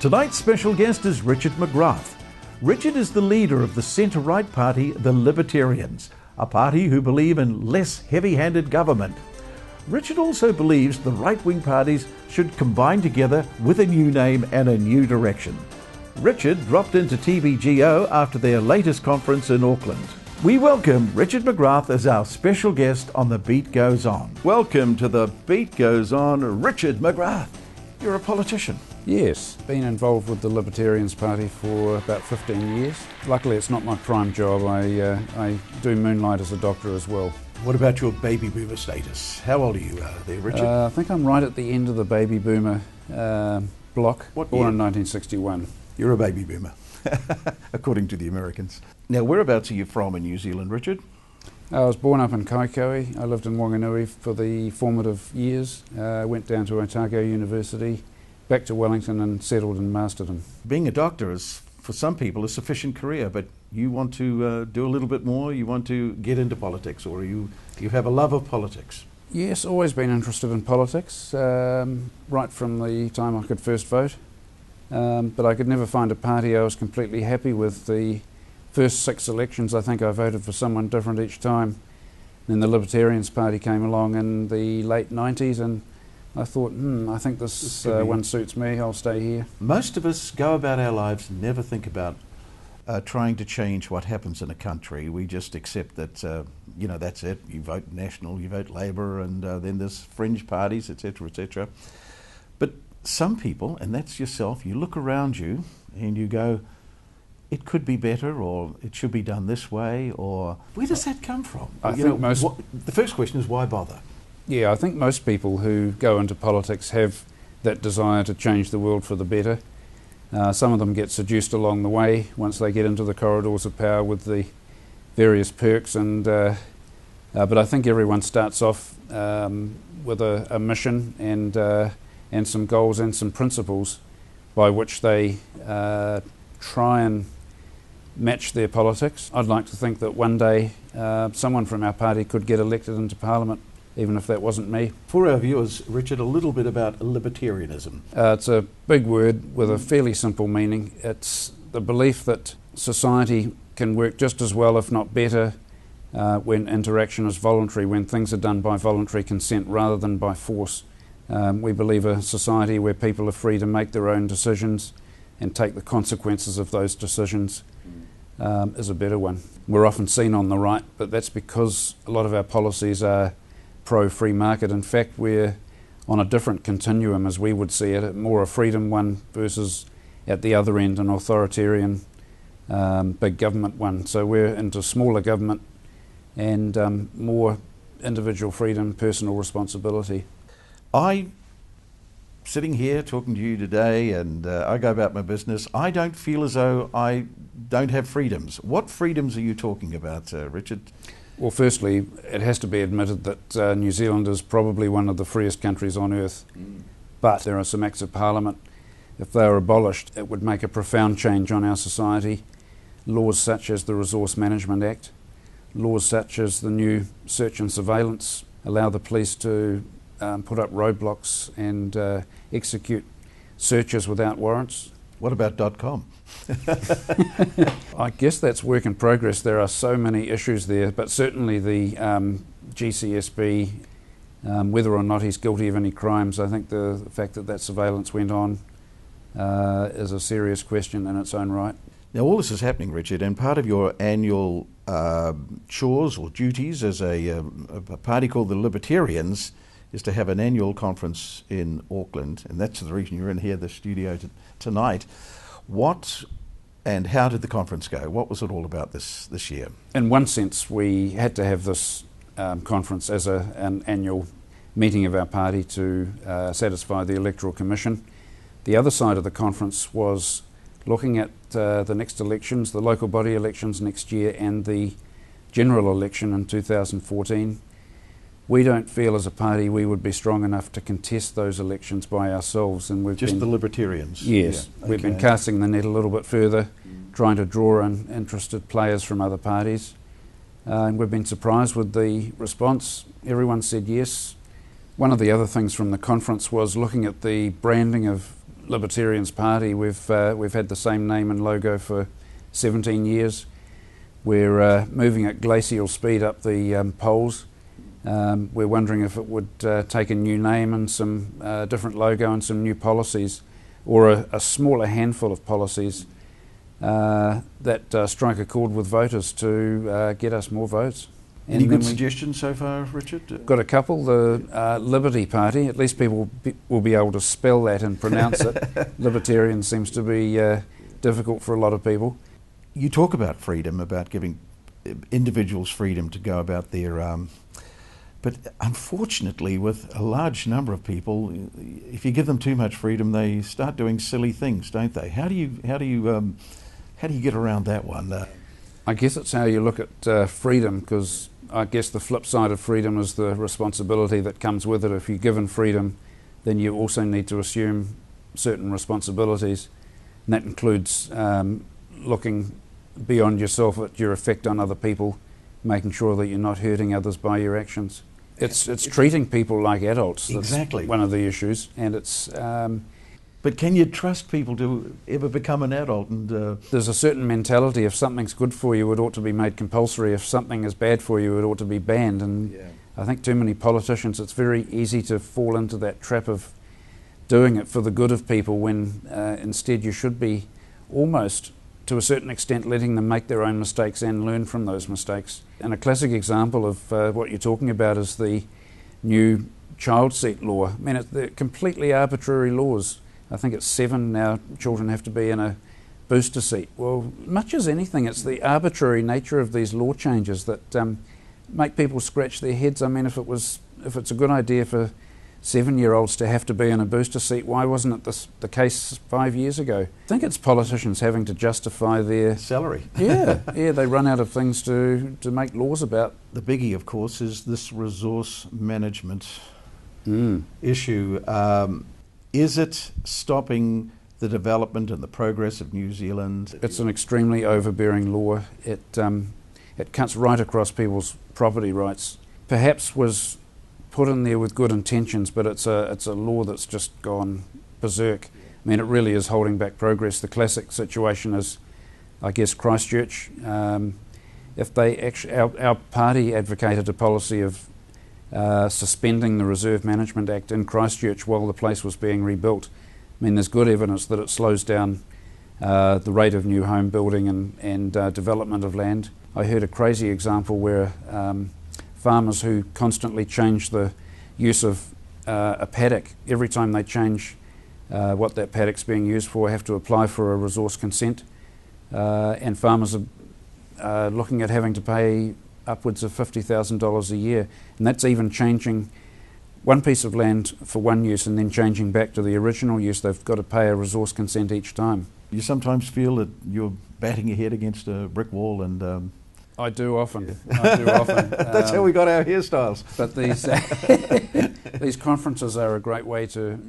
Tonight's special guest is Richard McGrath. Richard is the leader of the centre-right party, the Libertarians, a party who believe in less heavy-handed government. Richard also believes the right-wing parties should combine together with a new name and a new direction. Richard dropped into TBGO after their latest conference in Auckland. We welcome Richard McGrath as our special guest on The Beat Goes On. Welcome to The Beat Goes On, Richard McGrath. You're a politician. Yes, been involved with the Libertarianz party for about 15 years. Luckily it's not my prime job, I do moonlight as a doctor as well. What about your baby boomer status? How old are you there, Richard? I think I'm right at the end of the baby boomer block, What born year? in 1961. You're a baby boomer, according to the Americans. Now, whereabouts are you from in New Zealand, Richard? I was born up in Kaikoui. I lived in Wanganui for the formative years. Went down to Otago University, back to Wellington and settled in Masterton. Being a doctor is, for some people, a sufficient career, but you want to do a little bit more, you want to get into politics, or you have a love of politics. Yes, always been interested in politics, right from the time I could first vote. But I could never find a party I was completely happy with. The first 6 elections, I think I voted for someone different each time. Then the Libertarianz party came along in the late 90s and I thought, I think this one suits me, I'll stay here. Most of us go about our lives, never think about trying to change what happens in a country. We just accept that, that's it. You vote National, you vote Labour, and then there's fringe parties, etc., etc. But some people, and that's yourself, you look around you and you go, it could be better, or it should be done this way, or where does that come from? The first question is, why bother? Yeah, I think most people who go into politics have that desire to change the world for the better. Some of them get seduced along the way once they get into the corridors of power with the various perks, but I think everyone starts off with a mission and some goals and some principles by which they try and match their politics. I'd like to think that one day someone from our party could get elected into Parliament, even if that wasn't me. For our viewers, Richard, a little bit about libertarianism. It's a big word with a fairly simple meaning. It's the belief that society can work just as well, if not better, when interaction is voluntary, when things are done by voluntary consent rather than by force. We believe a society where people are free to make their own decisions and take the consequences of those decisions is a better one. We're often seen on the right, but that's because a lot of our policies are pro-free market. In fact, we're on a different continuum as we would see it, more a freedom one versus at the other end an authoritarian big government one. So we're into smaller government and more individual freedom, personal responsibility. Sitting here talking to you today, and I go about my business, I don't feel as though I don't have freedoms. What freedoms are you talking about, Richard? Well, firstly, it has to be admitted that New Zealand is probably one of the freest countries on earth. But there are some acts of parliament. If they were abolished, it would make a profound change on our society. Laws such as the Resource Management Act, laws such as the new search and surveillance allow the police to put up roadblocks and execute searches without warrants. What about .com? I guess that's work in progress. There are so many issues there, but certainly the GCSB, whether or not he's guilty of any crimes, I think the fact that surveillance went on is a serious question in its own right. Now, all this is happening, Richard, and part of your annual chores or duties as a party called the Libertarianz is to have an annual conference in Auckland, and that's the reason you're in here, the studio tonight. What and how did the conference go? What was it all about this year? In one sense, we had to have this conference as an annual meeting of our party to satisfy the Electoral Commission. The other side of the conference was looking at the next elections, the local body elections next year and the general election in 2014. We don't feel as a party we would be strong enough to contest those elections by ourselves. And we've just the Libertarians? Yes. Yeah, we've been casting the net a little bit further, trying to draw in interested players from other parties. And we've been surprised with the response. Everyone said yes. One of the other things from the conference was looking at the branding of Libertarianz Party. We've had the same name and logo for 17 years. We're moving at glacial speed up the polls. We're wondering if it would take a new name and some different logo and some new policies, or a smaller handful of policies that strike a chord with voters to get us more votes. Any good suggestions so far, Richard? Got a couple. The Liberty Party, at least people will be able to spell that and pronounce it. Libertarian seems to be difficult for a lot of people. You talk about freedom, about giving individuals freedom to go about their... but unfortunately, with a large number of people, if you give them too much freedom, they start doing silly things, don't they? How do you get around that one? I guess it's how you look at freedom, because I guess the flip side of freedom is the responsibility that comes with it. If you're given freedom, then you also need to assume certain responsibilities, and that includes looking beyond yourself at your effect on other people, making sure that you're not hurting others by your actions. It's treating people like adults. Exactly. That's one of the issues, and it's... but can you trust people to ever become an adult? And there's a certain mentality. If something's good for you, it ought to be made compulsory. If something is bad for you, it ought to be banned. And yeah. I think too many politicians, it's very easy to fall into that trap of doing it for the good of people, when instead you should be almost, to a certain extent, letting them make their own mistakes and learn from those mistakes. And a classic example of what you're talking about is the new child seat law. I mean, they're completely arbitrary laws. I think it's 7 now children have to be in a booster seat. Well, much as anything, it's the arbitrary nature of these law changes that make people scratch their heads. I mean, if it's a good idea for 7-year-olds to have to be in a booster seat, why wasn't it the case 5 years ago? I think it's politicians having to justify their salary. Yeah, they run out of things to make laws about. The biggie, of course, is this resource management issue. Is it stopping the development and the progress of New Zealand? It's an extremely overbearing law. It cuts right across people's property rights. Perhaps was put in there with good intentions, but it's a law that's just gone berserk. I mean, it really is holding back progress. The classic situation is, I guess, Christchurch. If they actually, our party advocated a policy of suspending the Reserve Management Act in Christchurch while the place was being rebuilt. I mean, there's good evidence that it slows down the rate of new home building and development of land. I heard a crazy example where farmers who constantly change the use of a paddock, every time they change what that paddock's being used for, have to apply for a resource consent, and farmers are looking at having to pay upwards of $50,000 a year, and that's even changing one piece of land for one use and then changing back to the original use. They've got to pay a resource consent each time. You sometimes feel that you're batting your head against a brick wall, and I do often. Yeah. I do often. That's how we got our hairstyles. But these conferences are a great way to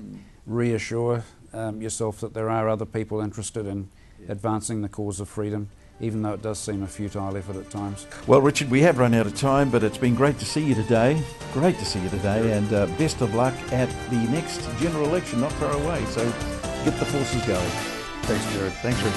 reassure yourself that there are other people interested in advancing the cause of freedom, even though it does seem a futile effort at times. Well, Richard, we have run out of time, but it's been great to see you today. Great to see you today, and best of luck at the next general election, not far away. So get the forces going. Thanks, Jared. Thanks, Richard.